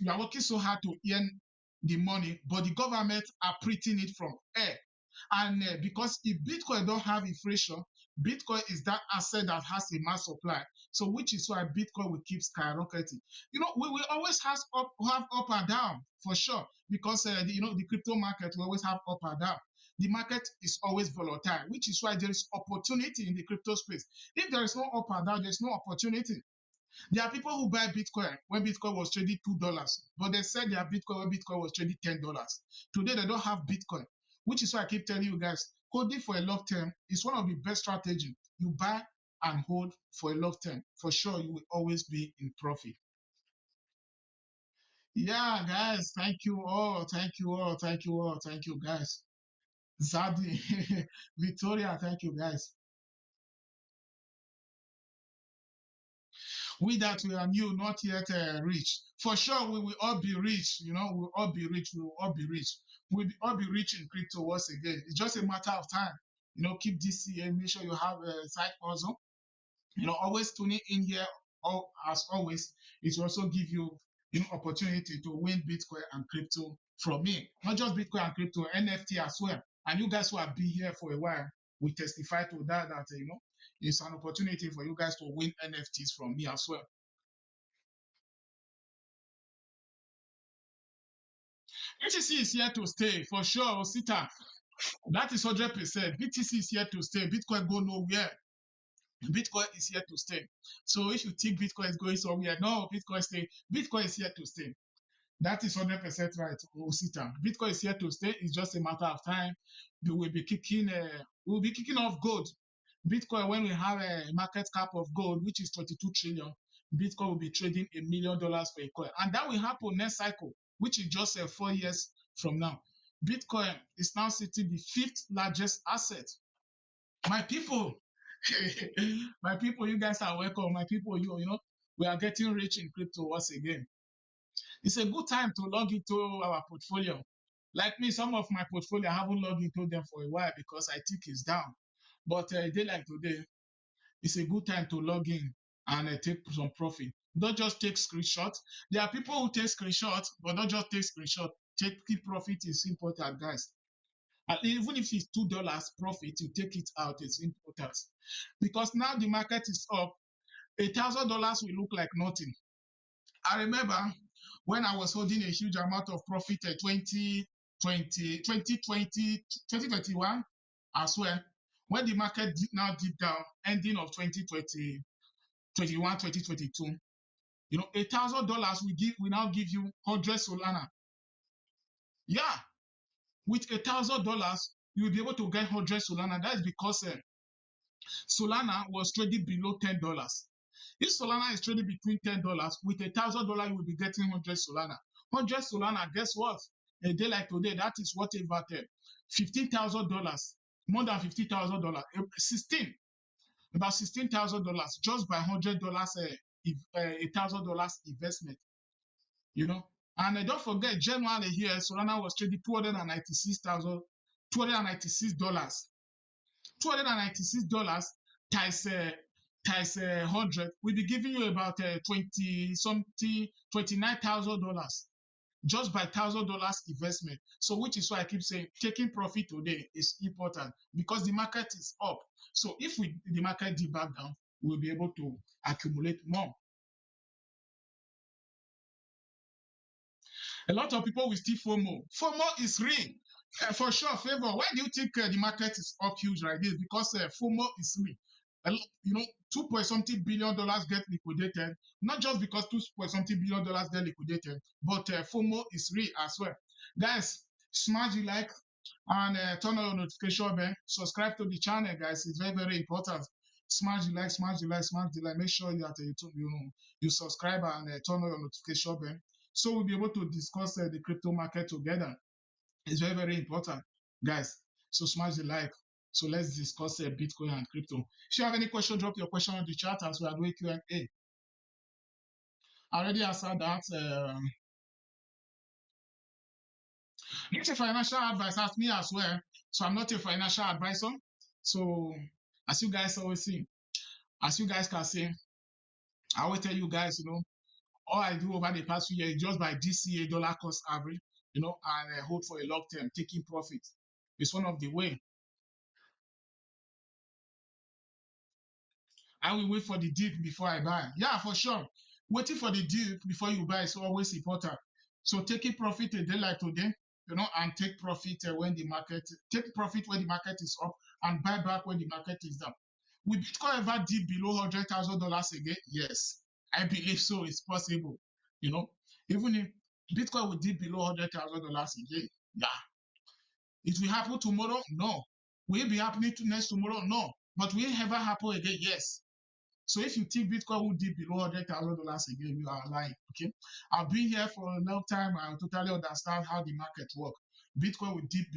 you are working so hard to earn the money, but the government are printing it from air. And because if Bitcoin don't have inflation, Bitcoin is that asset that has a mass supply. So which is why Bitcoin will keep skyrocketing. We will always have up and down for sure, because the crypto market will always have up and down. The market is always volatile, which is why there is opportunity in the crypto space. If there is no up and down, there's no opportunity. There are people who buy Bitcoin when Bitcoin was trading $2, but they said they have Bitcoin when Bitcoin was trading $10. Today they don't have Bitcoin, which is why I keep telling you guys, holding for a long term is one of the best strategies. You buy and hold for a long term. For sure, you will always be in profit. Yeah, guys, thank you all. Thank you all. Thank you all. Thank you, guys. Zadi, Victoria, thank you, guys. We that we are new, not yet rich. For sure, we will all be rich. We'll all be rich. We will all be rich. We'll all be rich in crypto once again. It's just a matter of time. Keep DCA, make sure you have a side hustle. Always tuning in here. As always, it will also give you, opportunity to win Bitcoin and crypto from me. Not just Bitcoin and crypto, NFT as well. And you guys who have been here for a while will testify to that. It's an opportunity for you guys to win NFTs from me as well. BTC is here to stay for sure, Osita. That is 100%. BTC is here to stay. Bitcoin go nowhere. Bitcoin is here to stay. So if you think Bitcoin is going somewhere, no, Bitcoin stay. Bitcoin is here to stay. That is 100% right, Osita. Bitcoin is here to stay. It's just a matter of time. We'll be kicking off gold. Bitcoin, when we have a market cap of gold, which is 22 trillion, Bitcoin will be trading $1 million per coin. And that will happen next cycle, which is just 4 years from now. Bitcoin is now sitting the fifth largest asset. My people, my people, you guys are welcome. My people, we are getting rich in crypto once again. It's a good time to log into our portfolio. Like me, some of my portfolio, I haven't logged into them for a while because I think it's down. But a day like today, it's a good time to log in and take some profit. Don't just take screenshots. There are people who take screenshots, but don't just take screenshot. Taking profit is important, guys. And even if it's $2 profit, you take it out. It's important because now the market is up. $1,000 will look like nothing. I remember when I was holding a huge amount of profit at 2021 as well. When the market now deep down, ending of 2020, 21, 2022, $1,000 we now give you 100 Solana. Yeah, with $1,000, you will be able to get 100 Solana. That is because Solana was trading below $10. If Solana is trading between $10, with $1,000, you will be getting 100 Solana. 100 Solana, guess what? A day like today, that is what about $15,000, more than $50,000, 16, about $16,000 just by $100, $1,000 investment. And don't forget, January here, Solana was trading $296,000, $296. $296 times 100 will be giving you about 20 something $29,000 just by $1,000 investment. So which is why I keep saying taking profit today is important because the market is up. So if the market dip back down, we'll be able to accumulate more. A lot of people will still FOMO. FOMO is real. For sure, Favor. Why do you think the market is up huge like this? Because FOMO is real. 2 point something billion dollars get liquidated, not just because 2 point something billion dollars get liquidated, but FOMO is real as well. Guys, smash the like and turn on your notification bell. Subscribe to the channel, guys. It's very, very important. Smash the like, smash the like, smash the like. Make sure you at YouTube, you subscribe and turn on your notification bell. So we'll be able to discuss the crypto market together. It's very, very important, guys. So smash the like. So let's discuss Bitcoin and crypto. If you have any question, drop your question on the chat as we are doing Q&A. I already answered that. Not a financial advisor, ask me as well. So I'm not a financial advisor. So as you guys always see, as you guys can see, I will tell you guys, all I do over the past few years just by DCA dollar cost average, and hold for a long term, taking profit. It's one of the way. I will wait for the dip before I buy. Yeah, for sure. Waiting for the dip before you buy is always important. So taking profit a day like today, and take profit when the market is up and buy back when the market is down. Will Bitcoin ever dip below $100,000 again? Yes, I believe so. It's possible. Even if Bitcoin will dip below $100,000 again, yeah. It will happen tomorrow? No. Will it be happening next tomorrow? No. But will it ever happen again? Yes. So if you think Bitcoin will dip below $100,000 again, you are lying. Okay, I've been here for a long time. I totally understand how the market works. Bitcoin will dip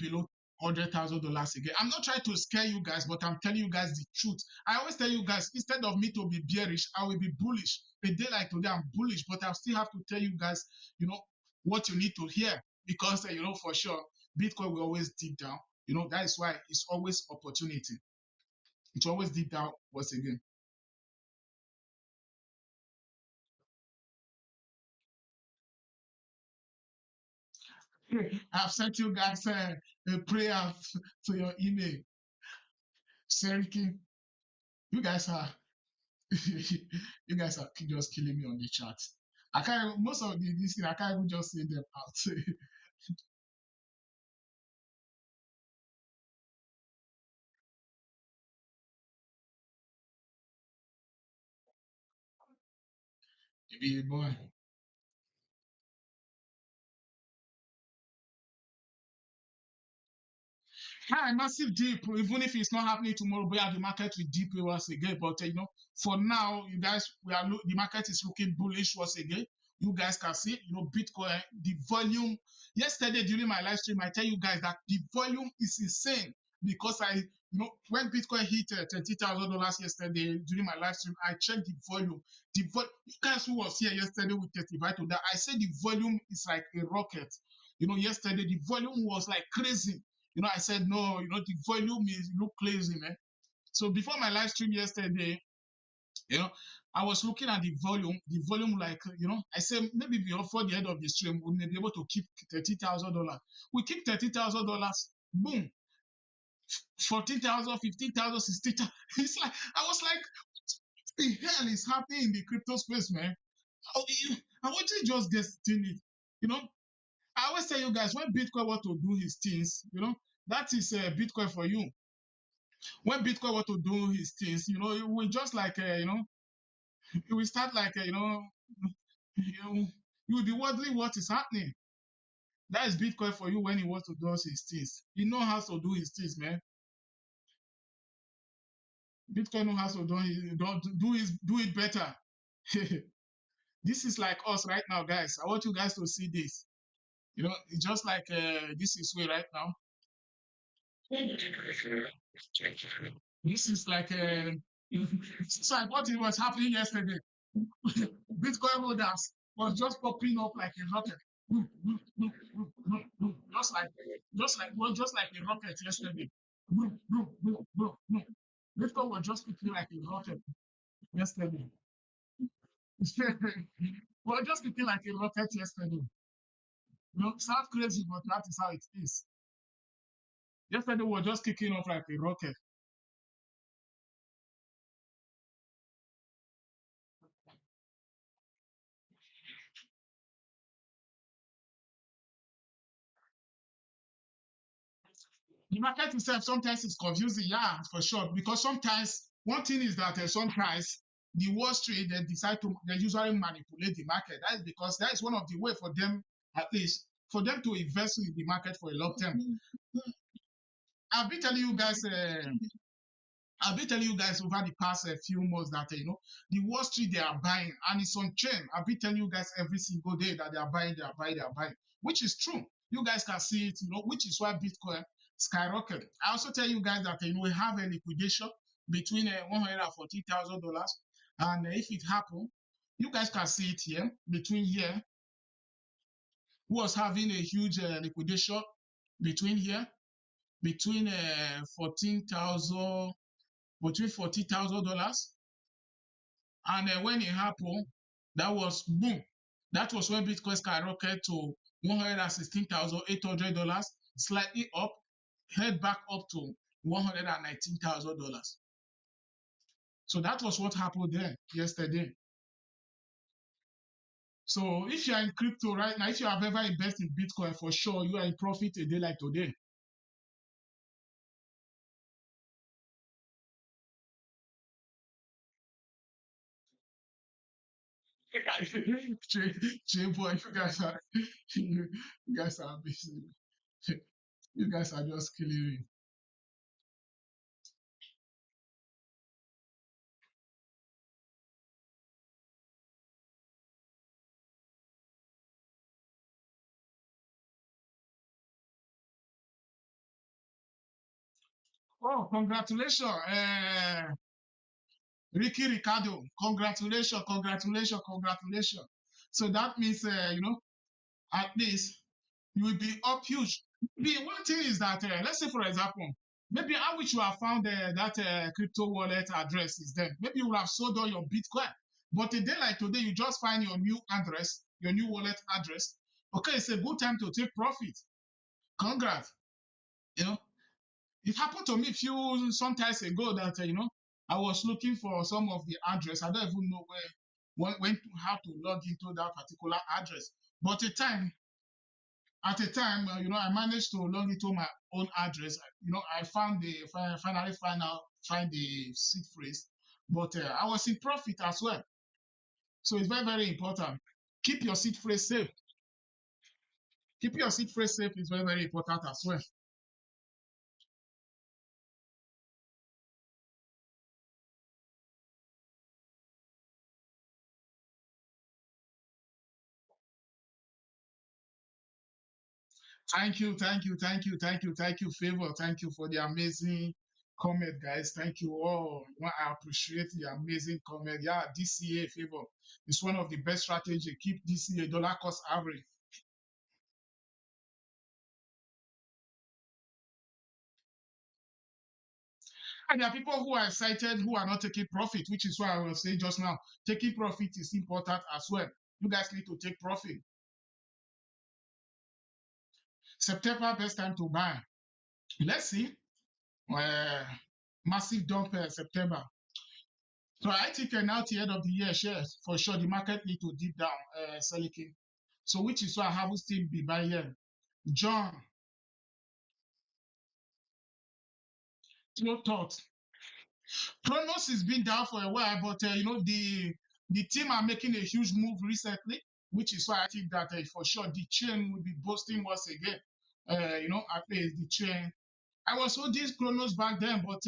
below $100,000 again. I'm not trying to scare you guys, but I'm telling you guys the truth. I always tell you guys, instead of me to be bearish, I will be bullish. A day like today, I'm bullish, but I still have to tell you guys, what you need to hear because, for sure, Bitcoin will always dip down. That is why it's always opportunity. It always deep down once again. I've sent you guys a prayer to your email. Seriki, you guys are you guys are just killing me on the chat. I can't most of these things I can't even just say them out. Be a boy. Hi, massive dip, even if it's not happening tomorrow, but yeah, the market will dip once again. But for now, you guys, the market is looking bullish once again. You guys can see, Bitcoin, the volume. Yesterday during my live stream, I tell you guys that the volume is insane because when Bitcoin hit $30,000 yesterday during my live stream, I checked the volume. You guys who was here yesterday will testify to that. I said the volume is like a rocket. Yesterday the volume was like crazy. I said no. The volume is look crazy, man. So before my live stream yesterday, you know, I was looking at the volume like, I said maybe before the end of the stream, we may be able to keep $30,000. We keep $30,000, boom, 14,000, 15,000, 16,000. It's like, I was like, what the hell is happening in the crypto space, man? I want you just get it. You know, I always tell you guys when Bitcoin want to do his things, that is Bitcoin for you. When Bitcoin want to do his things, it will just like, it will start like, you will be wondering what is happening. That is Bitcoin for you when he wants to do his things. He knows how to do his things, man. Bitcoin knows how to do it better. This is like us right now, guys. I want you guys to see this. It's just like this is way right now. This is like it's like what it was happening yesterday. Bitcoin holders was just popping up like a rocket. Just like just like a rocket yesterday. Bitcoin was just picking like a rocket yesterday. Well, just picking like a rocket yesterday. Sounds crazy, but that is how it is. Yesterday we were just kicking off like a rocket. The market itself sometimes is confusing, yeah, for sure. Because sometimes one thing is that sometimes the Wall Street they usually manipulate the market. That is because that is one of the way for them, at least, for them to invest in the market for a long term. I've been telling you guys. I've been telling you guys over the past few months that the Wall Street they are buying and it's on chain. I've been telling you guys every single day that they are buying, they are buying, they are buying, which is true. You guys can see it, which is why Bitcoin skyrocketed. I also tell you guys that we have a liquidation between $140,000, and if it happens, you guys can see it here between here. Who was having a huge liquidation between here between 14,000 between $40,000. And when it happened, that was boom. That was when Bitcoin skyrocketed to $116,800, slightly up, head back up to $119,000. So that was what happened there yesterday. So if you are in crypto right now, if you have ever invested in Bitcoin, for sure you are in profit a day like today. Boy, you guys are busy. You guys are just killing me. Oh, congratulations, Ricky Ricardo. Congratulations, congratulations, congratulations. So that means, at least you will be up huge. The one thing is that, let's say, for example, maybe I wish you have found that crypto wallet address is there. Maybe you will have sold all your Bitcoin. But a day like today, you just find your new address, your new wallet address. Okay, it's a good time to take profit. Congrats. You know, it happened to me a few sometimes ago that I was looking for some of the address. I don't even know how to log into that particular address. But at a time, I managed to log into my own address. I finally find the seed phrase, but I was in profit as well. So it's very, very important. Keep your seed phrase safe. Keep your seed phrase safe is very, very important as well. Thank you, thank you, thank you, thank you, thank you, Favor. Thank you for the amazing comment, guys. Thank you all. I appreciate the amazing comment. Yeah, DCA Favor is one of the best strategy. Keep DCA dollar cost average. And there are people who are excited who are not taking profit, which is why I was saying just now, taking profit is important as well. You guys need to take profit. September, best time to buy. Let's see. Uh, Massive dump September. So I think now at the end of the year, shares for sure the market need to deep down, Seliki. So which is why I haven't still be buying here. John, no thought. Kronos has been down for a while, but the team are making a huge move recently, which is why I think that for sure the chain will be boosting once again. At least the chain. I was holding Kronos back then, but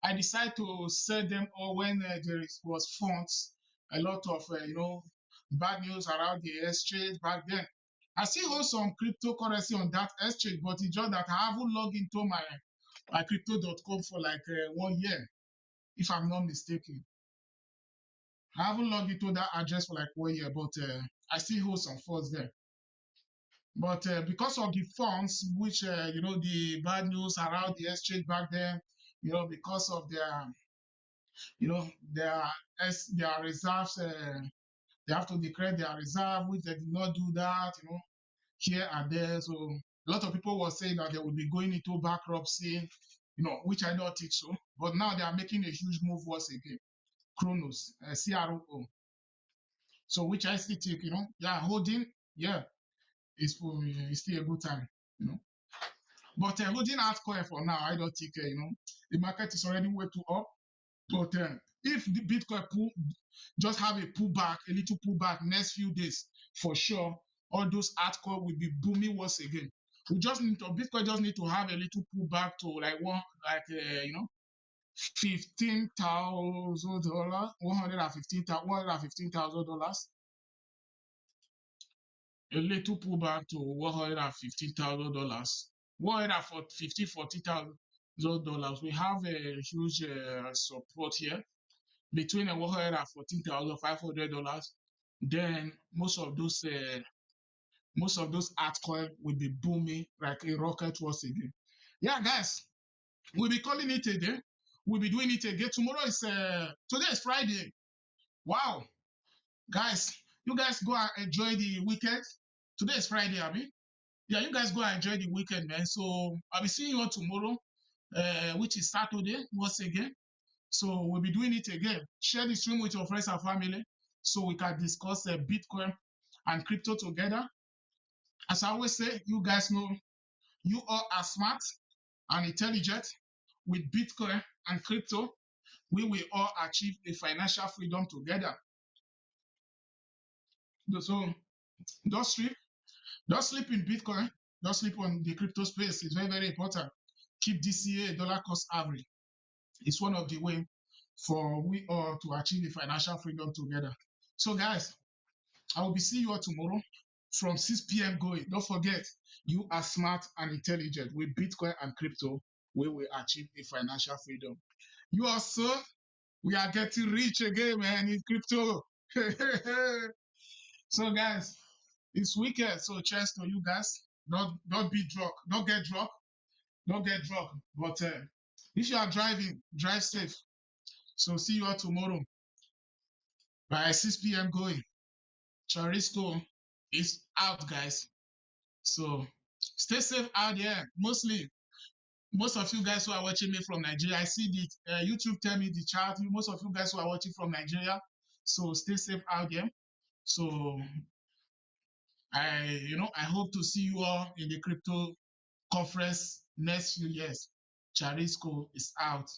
I decided to sell them all when was funds. A lot of bad news around the exchange back then. I still hold some cryptocurrency on that exchange, but it's just that I haven't logged into my crypto.com for like 1 year, if I'm not mistaken. I haven't logged into that address for like 1 year, but I still hold some funds there. But because of the funds, which the bad news around the exchange back then, because of their, you know, their their reserves, they have to declare their reserve, which they did not do that, here and there. So a lot of people were saying that they would be going into bankruptcy, which I don't think so. But now they are making a huge move once again. Kronos, CRO. So which I still think, yeah, holding, yeah, it's still a good time, you know. But holding altcoin for now, I don't think, the market is already way too up. But if the Bitcoin just have a pullback, a little pullback next few days, for sure, all those altcoins will be booming once again. Bitcoin just need to have a little pullback to like $15,000, $115,000, a little pullback to $115,000, $140,000. We have a huge support here between $114,500. Then most of those altcoins will be booming like a rocket once again. Yeah, guys, we'll be calling it a day. We'll be doing it again. Today is Friday. Wow, guys, you guys go and enjoy the weekend. Today is Friday, Abby. Yeah, you guys go and enjoy the weekend, man. So I'll be seeing you all tomorrow, which is Saturday, once again. So we'll be doing it again. Share the stream with your friends and family so we can discuss Bitcoin and crypto together. As I always say, you guys know you all are smart and intelligent. With Bitcoin and crypto, we will all achieve a financial freedom together. So don't sleep. Don't sleep in Bitcoin. Don't sleep on the crypto space. It's very, very important. Keep DCA, dollar cost average. It's one of the ways for we all to achieve the financial freedom together. So, guys, I will be seeing you all tomorrow from 6 p.m. going. Don't forget, you are smart and intelligent. With Bitcoin and crypto, we will achieve a financial freedom. You also, we are getting rich again, man, in crypto. So, guys, it's weekend. So, cheers to you guys. Don't be drunk. Don't get drunk. Don't get drunk. But if you are driving, drive safe. So, see you all tomorrow by 6 p.m. going. Charisco is out, guys. So stay safe out there. Most of you guys who are watching me from Nigeria, I see the YouTube tell me the chat. Most of you guys who are watching from Nigeria, so stay safe out there. So I hope to see you all in the crypto conference next few years. Charisco is out.